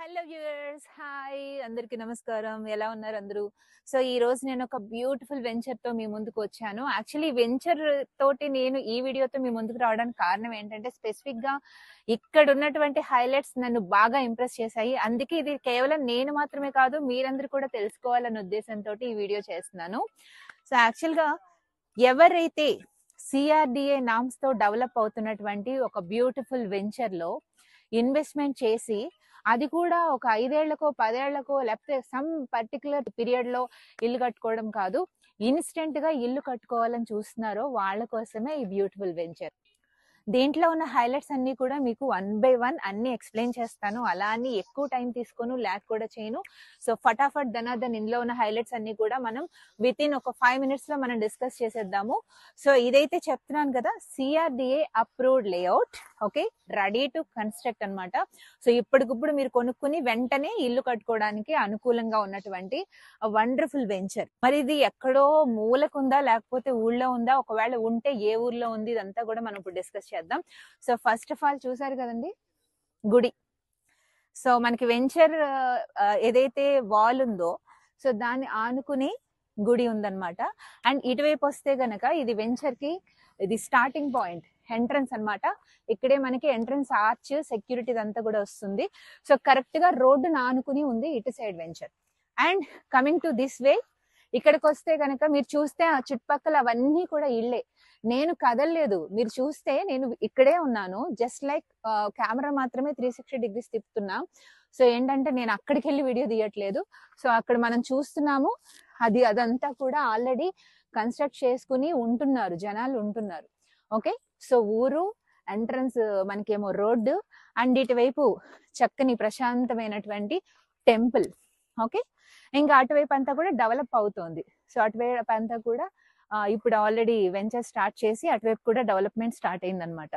Hello viewers, hi అందరికి నమస్కారం. ఎలా ఉన్నారు అందరూ? సో ఈ రోజు నేను ఒక బ్యూటిఫుల్ వెంచర్ తో మీ ముందుకు వచ్చాను. యాక్చువల్లీ వెంచర్ తోటి నేను ఈ వీడియోతో మీ ముందుకు రావడానికి కారణం ఏంటంటే, స్పెసిఫిక్ గా ఇక్కడ ఉన్నటువంటి హైలైట్స్ నన్ను బాగా ఇంప్రెస్ చేశాయి. అందుకే ఇది కేవలం నేను మాత్రమే కాదు, మీరందరూ కూడా తెలుసుకోవాలన్న ఉద్దేశంతో ఈ వీడియో చేస్తున్నాను. సో యాక్చువల్ గా ఎవరైతే సిఆర్డిఏ నామ్స్ తో డెవలప్ అవుతున్నటువంటి ఒక బ్యూటిఫుల్ వెంచర్ లో ఇన్వెస్ట్మెంట్ చేసి, అది కూడా ఒక 5 ఏళ్లకో 10 ఏళ్లకో లేకపోతే సమ్ పర్టికులర్ పీరియడ్ లో ఇల్లు కట్టుకోవడం కాదు, ఇన్స్టెంట్ గా ఇల్లు కట్టుకోవాలని చూస్తున్నారో వాళ్ళ కోసమే ఈ బ్యూటిఫుల్ వెంచర్. దీంట్లో ఉన్న హైలైట్స్ అన్ని కూడా మీకు 1 by 1 అన్ని ఎక్స్ప్లెయిన్ చేస్తాను. అలా అని ఎక్కువ టైం తీసుకోను, ల్యాక్ కూడా చేయను. సో ఫటాఫట్ ధనాధన్ ఇందులో ఉన్న హైలైట్స్ అన్ని కూడా మనం విత్ ఇన్ ఒక 5 minutes లో మనం డిస్కస్ చేసేద్దాము. సో ఇదైతే చెప్తున్నాను కదా, CRDA approved layout, okay, ready to construct అన్నమాట. సో ఇప్పటికిప్పుడు మీరు కొనుక్కుని వెంటనే ఇల్లు కట్టుకోవడానికి అనుకూలంగా ఉన్నటువంటి వండర్ఫుల్ వెంచర్. మరి ఇది ఎక్కడో మూలకుందా లేకపోతే ఊళ్ళో ఉందా, ఒకవేళ ఉంటే ఏ ఊర్లో ఉంది, ఇదంతా కూడా మనం ఇప్పుడు డిస్కస్ చేద్దాం. సో ఫస్ట్ ఆఫ్ ఆల్ చూసారు కదండి గుడి. సో మనకి వెంచర్ ఏదైతే వాల్ ఉందో, సో దాన్ని ఆనుకుని గుడి ఉందన్నమాట. అండ్ ఇటువైపు వస్తే గనక ఇది వెంచర్ కి ఇది స్టార్టింగ్ పాయింట్, ఎంట్రన్స్ అన్నమాట. ఇక్కడే మనకి ఎంట్రన్స్ ఆర్చ్, సెక్యూరిటీ అంతా కూడా వస్తుంది. సో కరెక్ట్ గా రోడ్డును ఆనుకుని ఉంది ఇటు side venture. And coming to this way, ఇక్కడికి వస్తే గనక మీరు చూస్తే ఆ చుట్టుపక్కల అవన్నీ కూడా ఇళ్ళే. నేను కదలలేదు, మీరు చూస్తే నేను ఇక్కడే ఉన్నాను. జస్ట్ లైక్ కెమెరా మాత్రమే 360 degrees తిప్పుతున్నా. సో ఏంటంటే నేను అక్కడికి వెళ్ళి వీడియో తీయట్లేదు. సో అక్కడ మనం చూస్తున్నాము, అదంతా కూడా ఆల్రెడీ కన్స్ట్రక్ట్ చేసుకుని ఉంటున్నారు, జనాలు ఉంటున్నారు. ఓకే, సో ఊరు ఎంట్రన్స్ మనకేమో రోడ్డు, అండ్ ఇటువైపు చక్కని ప్రశాంతమైనటువంటి టెంపుల్. ఓకే, ఇంకా అటువైపు అంతా కూడా డెవలప్ అవుతోంది. సో అటువైపు అంతా కూడా ఇప్పుడు ఆల్రెడీ వెంచర్ స్టార్ట్ చేసి అటువైపు కూడా డెవలప్మెంట్ స్టార్ట్ అయిందనమాట.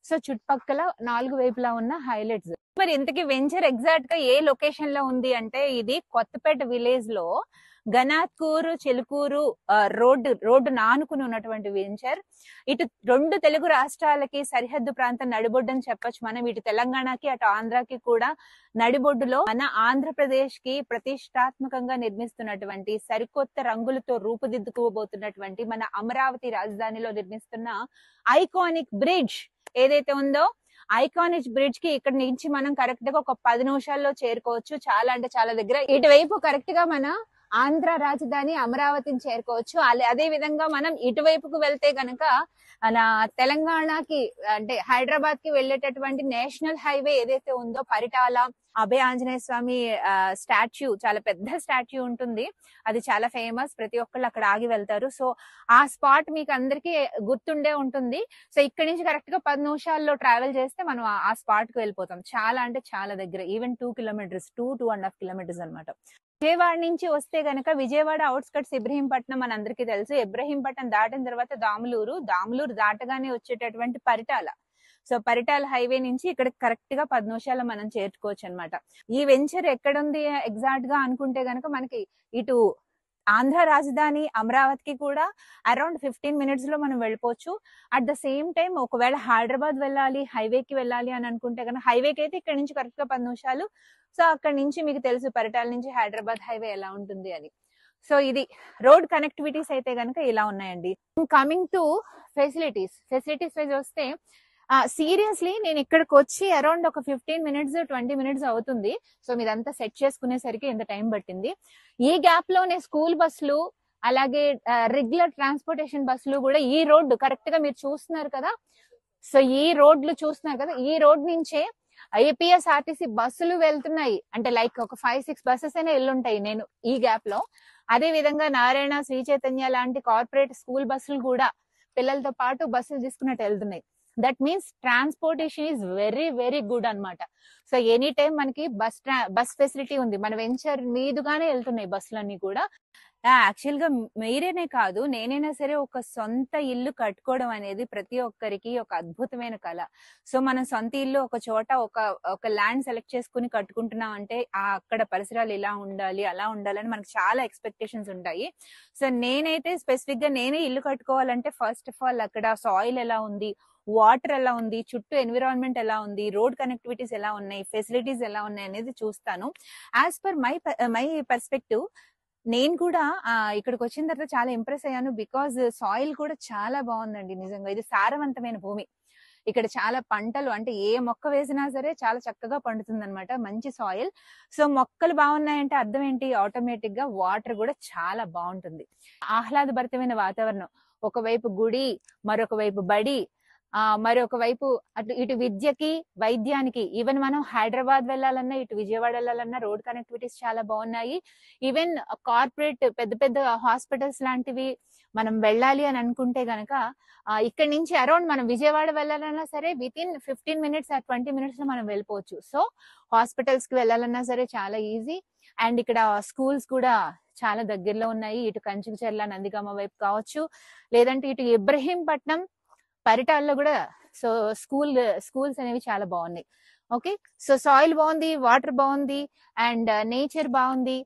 సో చుట్టుపక్కల 4 వైపులా ఉన్న హైలైట్స్. మరి ఇంతకీ వెంచర్ ఎగ్జాక్ట్ గా ఏ లొకేషన్ లో ఉంది అంటే, ఇది కొత్తపేట విలేజ్ లో గనాత్కూరు చెలుకూరు రోడ్డు నానుకుని ఉన్నటువంటి వెంచర్. ఇటు 2 తెలుగు రాష్ట్రాలకి సరిహద్దు ప్రాంతం నడిబొడ్డు అని చెప్పొచ్చు మనం. ఇటు తెలంగాణకి అటు ఆంధ్రాకి కూడా నడిబొడ్డులో మన ఆంధ్రప్రదేశ్ కి ప్రతిష్టాత్మకంగా నిర్మిస్తున్నటువంటి, సరికొత్త రంగులతో రూపుదిద్దుకోబోతున్నటువంటి మన అమరావతి రాజధానిలో నిర్మిస్తున్న ఐకానిక్ బ్రిడ్జ్ ఏదైతే ఉందో, ఐకానిక్ బ్రిడ్జ్ కి ఇక్కడ నుంచి మనం కరెక్ట్ గా ఒక 10 నిమిషాల్లో చేరుకోవచ్చు. చాలా అంటే చాలా దగ్గర. ఇటువైపు కరెక్ట్ గా మన ఆంధ్ర రాజధాని అమరావతిని చేరుకోవచ్చు. అదే విధంగా మనం ఇటువైపుకు వెళ్తే గనక మన తెలంగాణకి అంటే హైదరాబాద్ కి వెళ్ళేటటువంటి నేషనల్ హైవే ఏదైతే ఉందో, పరిటాల అభయ ఆంజనేయ స్వామి స్టాచ్యూ, చాలా పెద్ద స్టాచ్యూ ఉంటుంది. అది చాలా ఫేమస్, ప్రతి ఒక్కళ్ళు అక్కడ ఆగి వెళ్తారు. సో ఆ స్పాట్ మీకు అందరికీ గుర్తుండే ఉంటుంది. సో ఇక్కడ నుంచి కరెక్ట్ గా 10 నిమిషాల్లో ట్రావెల్ చేస్తే మనం ఆ స్పాట్ కు వెళ్ళిపోతాం. చాలా అంటే చాలా దగ్గర, ఈవెన్ 2 kilometers, 2.5 kilometers అనమాట. విజయవాడ నుంచి వస్తే గనక విజయవాడ అవుట్స్కట్స్ ఇబ్రహీంపట్నం మన అందరికీ తెలుసు. ఇబ్రహీంపట్నం దాటిన తర్వాత దాములూరు దాటగానే వచ్చేటటువంటి పరిటాల. సో పరిటాల హైవే నుంచి ఇక్కడ కరెక్ట్ గా 10 నిమిషాలు మనం చేరుకోవచ్చు అనమాట. ఈ వెంచర్ ఎక్కడుంది ఎగ్జాక్ట్ గా అనుకుంటే గనక, మనకి ఇటు ఆంధ్ర రాజధాని అమరావతికి కూడా అరౌండ్ 15 minutes లో మనం వెళ్ళిపోవచ్చు. అట్ ద సేమ్ టైం ఒకవేళ హైదరాబాద్ వెళ్ళాలి, హైవేకి వెళ్ళాలి అని అనుకుంటే కనుక, హైవేకి అయితే ఇక్కడ నుంచి కరెక్ట్ గా 10 నిమిషాలు. సో అక్కడ నుంచి మీకు తెలుసు పరిటాల నుంచి హైదరాబాద్ హైవే ఎలా ఉంటుంది అని. సో ఇది రోడ్ కనెక్టివిటీస్ అయితే కనుక ఇలా ఉన్నాయండి. కమింగ్ టు ఫెసిలిటీస్ వైజ్ వస్తే, సీరియస్లీ నేను ఇక్కడికి వచ్చి అరౌండ్ ఒక 15 minutes 20 minutes అవుతుంది. సో మీదంతా సెట్ చేసుకునేసరికి ఎంత టైం పట్టింది. ఈ గ్యాప్ లోనే స్కూల్ బస్సులు, అలాగే రెగ్యులర్ ట్రాన్స్పోర్టేషన్ బస్సులు కూడా ఈ రోడ్డు కరెక్ట్ గా మీరు చూస్తున్నారు కదా. సో ఈ రోడ్లు చూస్తున్నారు కదా, ఈ రోడ్ నుంచే ఏపీఎస్ఆర్టీసీ బస్సులు వెళ్తున్నాయి. అంటే లైక్ ఒక 5-6 buses అయినా వెళ్ళుంటాయి నేను ఈ గ్యాప్ లో. అదే విధంగా నారాయణ, శ్రీ చైతన్య లాంటి కార్పొరేట్ స్కూల్ బస్సులు కూడా పిల్లలతో పాటు బస్సులు తీసుకున్నట్టు వెళ్తున్నాయి. That means transportation is very very good అనమాట. సో ఎనీ టైం మనకి బస్ ఫెసిలిటీ ఉంది. మన వెంచర్ మీదుగానే వెళ్తున్నాయి బస్సులన్నీ కూడా. యాక్చువల్ గా మీరేనే కాదు, నేనైనా సరే ఒక సొంత ఇల్లు కట్టుకోవడం అనేది ప్రతి ఒక్కరికి ఒక అద్భుతమైన కళ. సో మనం సొంత ఇల్లు ఒక చోట ఒక ల్యాండ్ సెలెక్ట్ చేసుకుని కట్టుకుంటున్నాం అంటే, అక్కడ పరిసరాలు ఇలా ఉండాలి, అలా ఉండాలని మనకు చాలా ఎక్స్పెక్టేషన్స్ ఉంటాయి. సో నేనైతే స్పెసిఫిక్ గా నేనే ఇల్లు కట్టుకోవాలంటే ఫస్ట్ ఆఫ్ ఆల్ అక్కడ సాయిల్ ఎలా ఉంది, వాటర్ ఎలా ఉంది, చుట్టూ ఎన్విరాన్మెంట్ ఎలా ఉంది, రోడ్ కనెక్టివిటీస్ ఎలా ఉన్నాయి, ఫెసిలిటీస్ ఎలా ఉన్నాయి అనేది చూస్తాను. యాజ్ పర్ మై పర్స్పెక్టివ్ నేను కూడా ఇక్కడికి వచ్చిన తర్వాత చాలా ఇంప్రెస్ అయ్యాను. బికాజ్ సాయిల్ కూడా చాలా బాగుందండి. నిజంగా ఇది సారవంతమైన భూమి. ఇక్కడ చాలా పంటలు అంటే ఏ మొక్క వేసినా సరే చాలా చక్కగా పండుతుంది అనమాట. మంచి సాయిల్. సో మొక్కలు బాగున్నాయంటే అర్థం ఏంటి, ఆటోమేటిక్ గా వాటర్ కూడా చాలా బాగుంటుంది. ఆహ్లాదభరితమైన వాతావరణం. ఒకవైపు గుడి, మరొక వైపు బడి, మరొక వైపు ఇటు విద్యకి, వైద్యానికి, ఈవెన్ మనం హైదరాబాద్ వెళ్ళాలన్నా, ఇటు విజయవాడ వెళ్ళాలన్నా రోడ్ కనెక్టివిటీస్ చాలా బాగున్నాయి. ఈవెన్ కార్పొరేట్ పెద్ద పెద్ద హాస్పిటల్స్ లాంటివి మనం వెళ్ళాలి అని అనుకుంటే గనక ఇక్కడ నుంచి అరౌండ్ మనం విజయవాడ వెళ్ళాలన్నా సరే with in 15 minutes or 20 minutes లో మనం వెళ్ళిపోవచ్చు. సో హాస్పిటల్స్ కి వెళ్ళాలన్నా సరే చాలా ఈజీ. అండ్ ఇక్కడ స్కూల్స్ కూడా చాలా దగ్గరలో ఉన్నాయి. ఇటు కంచుకచర్ల, నందిగామ వైపు కావచ్చు, లేదంటే ఇటు ఇబ్రహీంపట్నం, పరిటాల్లో కూడా సో స్కూల్స్ అనేవి చాలా బాగున్నాయి. ఓకే, సో సాయిల్ బాగుంది, వాటర్ బాగుంది, అండ్ నేచర్ బాగుంది,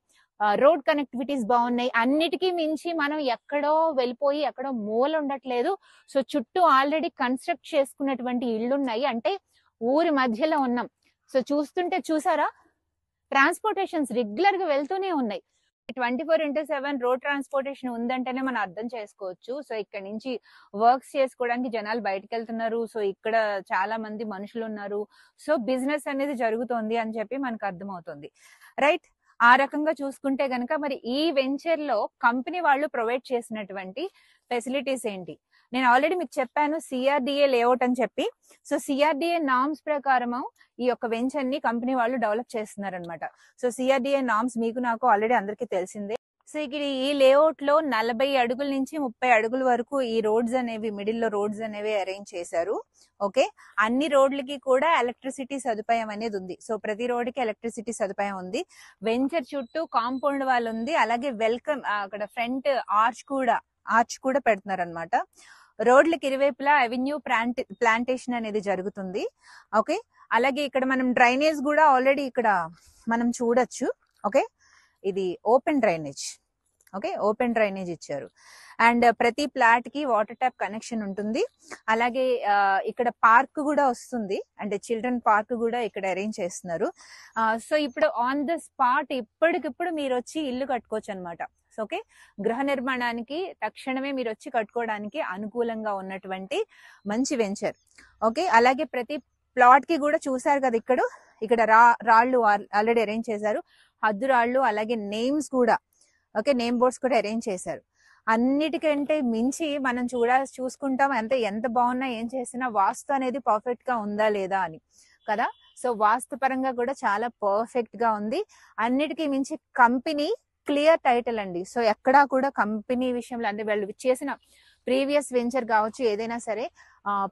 రోడ్ కనెక్టివిటీస్ బాగున్నాయి. అన్నిటికీ మించి మనం ఎక్కడో వెళ్ళిపోయి ఎక్కడో మూల ఉండట్లేదు. సో చుట్టూ ఆల్రెడీ కన్స్ట్రక్ట్ చేసుకున్నటువంటి ఇళ్ళు ఉన్నాయి. అంటే ఊరి మధ్యలో ఉన్నాం. సో చూస్తుంటే చూసారా, ట్రాన్స్పోర్టేషన్స్ రెగ్యులర్ గా వెళ్తూనే ఉన్నాయి. 24/7 రోడ్ ట్రాన్స్పోర్టేషన్ ఉందంటేనే మనం అర్థం చేసుకోవచ్చు. సో ఇక్కడ నుంచి వర్క్స్ చేసుకోవడానికి జనాలు బయటకు వెళ్తున్నారు. సో ఇక్కడ చాలా మంది మనుషులు ఉన్నారు. సో బిజినెస్ అనేది జరుగుతోంది అని చెప్పి మనకు అర్థమవుతుంది. రైట్, ఆ రకంగా చూసుకుంటే గనక మరి ఈ వెంచర్ లో కంపెనీ వాళ్ళు ప్రొవైడ్ చేసినటువంటి ఫెసిలిటీస్ ఏంటి? నేను ఆల్రెడీ మీకు చెప్పాను సిఆర్డిఏ లేఅవుట్ అని చెప్పి. సో సిఆర్డిఏ నామ్స్ ప్రకారం ఈ యొక్క వెంచర్ ని కంపెనీ వాళ్ళు డెవలప్ చేస్తున్నారు అనమాట. సో సిఆర్డిఏ నామ్స్ మీకు నాకు ఆల్రెడీ అందరికీ తెలిసిందే. సో ఇక్కడ ఈ లేఅవుట్ లో 40 అడుగుల నుంచి 30 అడుగుల వరకు ఈ రోడ్స్ అనేవి, మిడిల్ లో రోడ్స్ అనేవి అరేంజ్ చేశారు. ఓకే, అన్ని రోడ్లకి కూడా ఎలక్ట్రిసిటీ సదుపాయం అనేది ఉంది. సో ప్రతి రోడ్డుకి ఎలక్ట్రిసిటీ సదుపాయం ఉంది. వెంచర్ చుట్టూ కాంపౌండ్ వాల్ ఉంది. అలాగే వెల్కమ్ అక్కడ ఫ్రంట్ ఆర్చ్ కూడా పెడుతున్నారు అనమాట. రోడ్లకి ఇరువైపులా అవెన్యూ ప్లాంటేషన్ అనేది జరుగుతుంది. ఓకే, అలాగే ఇక్కడ మనం డ్రైనేజ్ కూడా ఆల్రెడీ ఇక్కడ మనం చూడొచ్చు. ఓకే, ఇది open drainage. Okay, open drainage ఇచ్చారు. అండ్ ప్రతి ప్లాట్ కి వాటర్ ట్యాప్ కనెక్షన్ ఉంటుంది. అలాగే ఇక్కడ పార్క్ కూడా వస్తుంది. అంటే చిల్డ్రన్ పార్క్ కూడా ఇక్కడ అరేంజ్ చేస్తున్నారు. సో ఇప్పుడు ఆన్ ద స్పాట్ ఇప్పటికిప్పుడు మీరు వచ్చి ఇల్లు కట్టుకోవచ్చు అనమాట. ఓకే, గృహ నిర్మాణానికి తక్షణమే మీరు వచ్చి కట్టుకోవడానికి అనుకూలంగా ఉన్నటువంటి మంచి వెంచర్. ఓకే, అలాగే ప్రతి ప్లాట్ కి కూడా చూసారు కదా, ఇక్కడ రాళ్ళు ఆల్రెడీ అరేంజ్ చేశారు. హద్దు రాళ్ళు, అలాగే నేమ్స్ కూడా, ఓకే, నేమ్ బోర్డ్స్ కూడా అరేంజ్ చేశారు. అన్నిటికంటే మించి మనం చూసుకుంటాం అంటే ఎంత బాగున్నా ఏం చేసినా వాస్తు అనేది పర్ఫెక్ట్ గా ఉందా లేదా అని కదా. సో వాస్తు పరంగా కూడా చాలా పర్ఫెక్ట్ గా ఉంది. అన్నిటికీ మించి కంపెనీ క్లియర్ టైటిల్ అండి. సో ఎక్కడా కూడా కంపెనీ విషయంలో అంటే వాళ్ళు చేసిన ప్రీవియస్ వెంచర్ కావచ్చు ఏదైనా సరే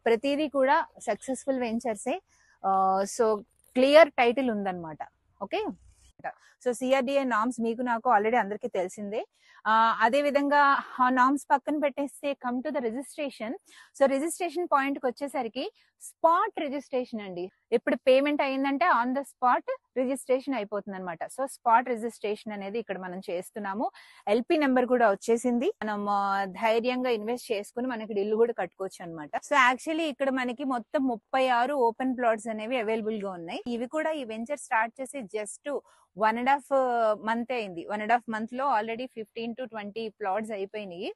ప్రతిదీ కూడా సక్సెస్ఫుల్ వెంచర్సే. సో క్లియర్ టైటిల్ ఉందన్నమాట. ఓకే, సో సిఆర్డిఏ నామ్స్ మీకు నాకు ఆల్రెడీ అందరికీ తెలిసిందే. అదే విధంగా ఆ నామ్స్ పక్కన పెట్టేస్తే come to the registration. So registration point కి వచ్చేసరికి స్పాట్ రిజిస్ట్రేషన్ అండి. ఇప్పుడు పేమెంట్ అయిందంటే ఆన్ ద స్పాట్ రిజిస్ట్రేషన్ అయిపోతుంది అనమాట. సో స్పాట్ రిజిస్ట్రేషన్ అనేది ఇక్కడ మనం చేస్తున్నాము. ఎల్పి నెంబర్ కూడా వచ్చేసింది. మనం ధైర్యంగా ఇన్వెస్ట్ చేసుకుని మనకి ఇల్లు కూడా కట్టుకోవచ్చు అనమాట. సో యాక్చువల్లీ ఇక్కడ మనకి మొత్తం 36 ఓపెన్ ప్లాట్స్ అనేవి అవైలబుల్ గా ఉన్నాయి. ఇవి కూడా ఈ వెంచర్ స్టార్ట్ చేసి జస్ట్ 1.5 month అయింది. 1.5 month లో ఆల్రెడీ 15 to 20 ప్లాట్స్ అయిపోయినాయి.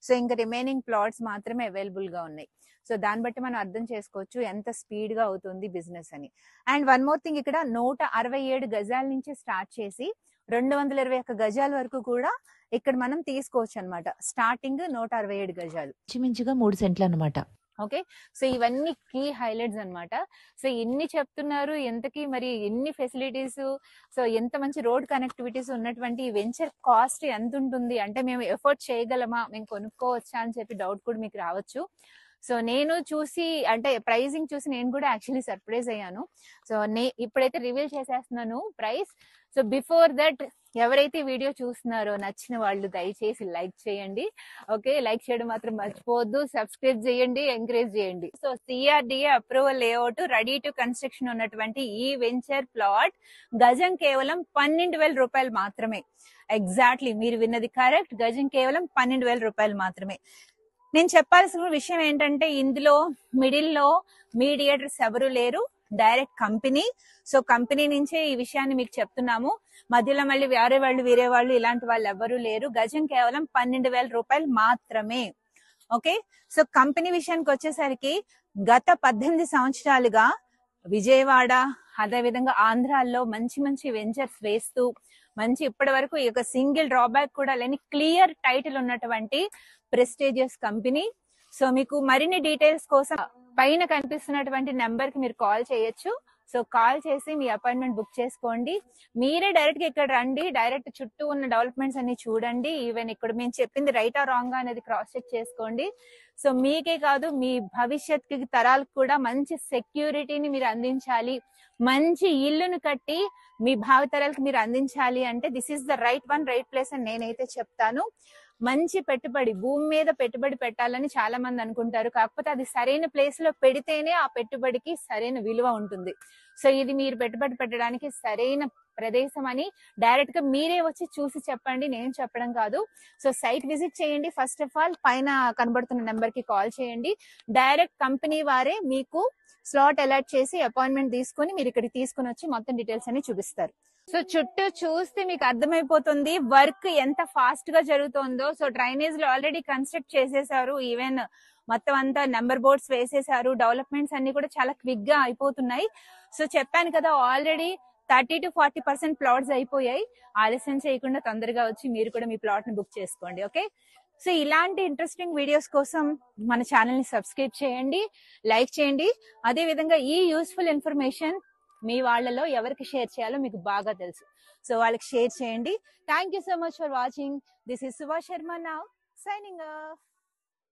సో ఇంకా రిమైనింగ్ ప్లాట్స్ మాత్రమే అవైలబుల్ గా ఉన్నాయి. సో దాన్ని బట్టి మనం అర్థం చేసుకోవచ్చు ఎంత స్పీడ్ గా అవుతుంది బిజినెస్ అని. అండ్ వన్ మోర్ థింగ్, ఇక్కడ 167 గజాల నుంచి స్టార్ట్ చేసి 221 గజాల వరకు కూడా ఇక్కడ మనం తీసుకోవచ్చు అనమాట. స్టార్టింగ్ 167 గజాలు, ఇంచుమించుగా 3 సెంట్లు అనమాట. ఓకే, సో ఇవన్నీ కీ హైలైట్స్ అన్నమాట. సో ఎన్ని చెప్తున్నారు, ఎంతకి మరి ఎన్ని ఫెసిలిటీస్, సో ఎంత మంచి రోడ్ కనెక్టివిటీస్ ఉన్నటువంటి వెంచర్ కాస్ట్ ఎంత ఉంటుంది అంటే మేము ఎఫోర్డ్ చేయగలమా, మేము కొనుక్కోవచ్చా అని చెప్పి డౌట్ కూడా మీకు రావచ్చు. సో నేను చూసి అంటే ప్రైజింగ్ చూసి నేను కూడా యాక్చువల్లీ సర్ప్రైజ్ అయ్యాను. సో ఇప్పుడైతే రివీల్ చేసేస్తున్నాను ప్రైస్. సో బిఫోర్ దట్ ఎవరైతే వీడియో చూస్తున్నారో నచ్చిన వాళ్ళు దయచేసి లైక్ చేయండి. ఓకే, లైక్ చేయడం మాత్రం మర్చిపోవద్దు. సబ్స్క్రైబ్ చేయండి, ఎంకరేజ్ చేయండి. So CRDA approval layout ready to construction ఉన్నటువంటి ఈ వెంచర్ ప్లాట్ గజం కేవలం 12,000 రూపాయలు మాత్రమే. ఎగ్జాక్ట్లీ మీరు విన్నది కరెక్ట్. గజం కేవలం 12,000 రూపాయలు మాత్రమే. నేను చెప్పాల్సిన విషయం ఏంటంటే ఇందులో మిడిల్ లో మీడియేటర్స్ ఎవరు లేరు, డైరెక్ట్ కంపెనీ. సో కంపెనీ నుంచే ఈ విషయాన్ని మీకు చెప్తున్నాము. మధ్యలో మళ్ళీ వేరే వాళ్ళు ఇలాంటి వాళ్ళు ఎవరు లేరు. గజం కేవలం 12,000 రూపాయలు మాత్రమే. ఓకే, సో కంపెనీ విషయానికి వచ్చేసరికి గత 18 సంవత్సరాలుగా విజయవాడ అదేవిధంగా ఆంధ్రాల్లో మంచి మంచి వెంచర్స్ వేస్తూ మంచి ఇప్పటి వరకు ఈ యొక్క సింగిల్ డ్రాబ్యాక్ కూడా లేని క్లియర్ టైటిల్ ఉన్నటువంటి ప్రెస్టీజియస్ కంపెనీ. సో మీకు మరిన్ని డీటెయిల్స్ కోసం పైన కనిపిస్తున్నటువంటి నెంబర్ కి మీరు కాల్ చేయొచ్చు. సో కాల్ చేసి మీ అపాయింట్మెంట్ బుక్ చేసుకోండి. మీరే డైరెక్ట్ గా ఇక్కడ రండి, డైరెక్ట్ చుట్టూ ఉన్న డెవలప్మెంట్స్ అన్ని చూడండి. ఈవెన్ ఇక్కడ మేము చెప్పింది రైట్ ఆ రాంగ్ అనేది క్రాస్ చెక్ చేసుకోండి. సో మీకే కాదు మీ భవిష్యత్ తరాలకు కూడా మంచి సెక్యూరిటీని మీరు అందించాలి, మంచి ఇల్లును కట్టి మీ భావితరాలకు మీరు అందించాలి అంటే this is the right one, right place అని నేనైతే చెప్తాను. మంచి పెట్టుబడి, భూమి మీద పెట్టుబడి పెట్టాలని చాలా మంది అనుకుంటారు, కాకపోతే అది సరైన ప్లేస్ లో పెడితేనే ఆ పెట్టుబడికి సరైన విలువ ఉంటుంది. సో ఇది మీరు పెట్టుబడి పెట్టడానికి సరైన ప్రదేశం అని డైరెక్ట్ గా మీరే వచ్చి చూసి చెప్పండి, నేను చెప్పడం కాదు. సో సైట్ విజిట్ చేయండి. ఫస్ట్ ఆఫ్ ఆల్ పైన కనబడుతున్న నెంబర్ కి కాల్ చేయండి. డైరెక్ట్ కంపెనీ వారే మీకు స్లాట్ అలాట్ చేసి అపాయింట్మెంట్ తీసుకుని మీరు ఇక్కడికి తీసుకుని వచ్చి మొత్తం డీటెయిల్స్ అన్ని చూపిస్తారు. సో చుట్టూ చూస్తే మీకు అర్థమైపోతుంది వర్క్ ఎంత ఫాస్ట్ గా జరుగుతుందో. సో డ్రైనేజ్ లో ఆల్రెడీ కన్స్ట్రక్ట్ చేసేసారు, ఈవెన్ మొత్తం అంతా నెంబర్ బోర్డ్స్ వేసేసారు. డెవలప్మెంట్స్ అన్ని కూడా చాలా క్విక్ గా అయిపోతున్నాయి. సో చెప్పాను కదా ఆల్రెడీ 30 to 40% ప్లాట్స్ అయిపోయాయి. ఆలస్యం చేయకుండా తొందరగా వచ్చి మీరు కూడా మీ ప్లాట్ ని బుక్ చేసుకోండి. ఓకే, సో ఇలాంటి ఇంట్రెస్టింగ్ వీడియోస్ కోసం మన ఛానల్ ని సబ్స్క్రైబ్ చేయండి, లైక్ చేయండి. అదే విధంగా ఈ యూస్ఫుల్ ఇన్ఫర్మేషన్ మీ వాళ్ళలో ఎవరికి షేర్ చేయాలో మీకు బాగా తెలుసు. సో వాళ్ళకి షేర్ చేయండి. Thank you so much for watching. This is Subha Sharma now signing off.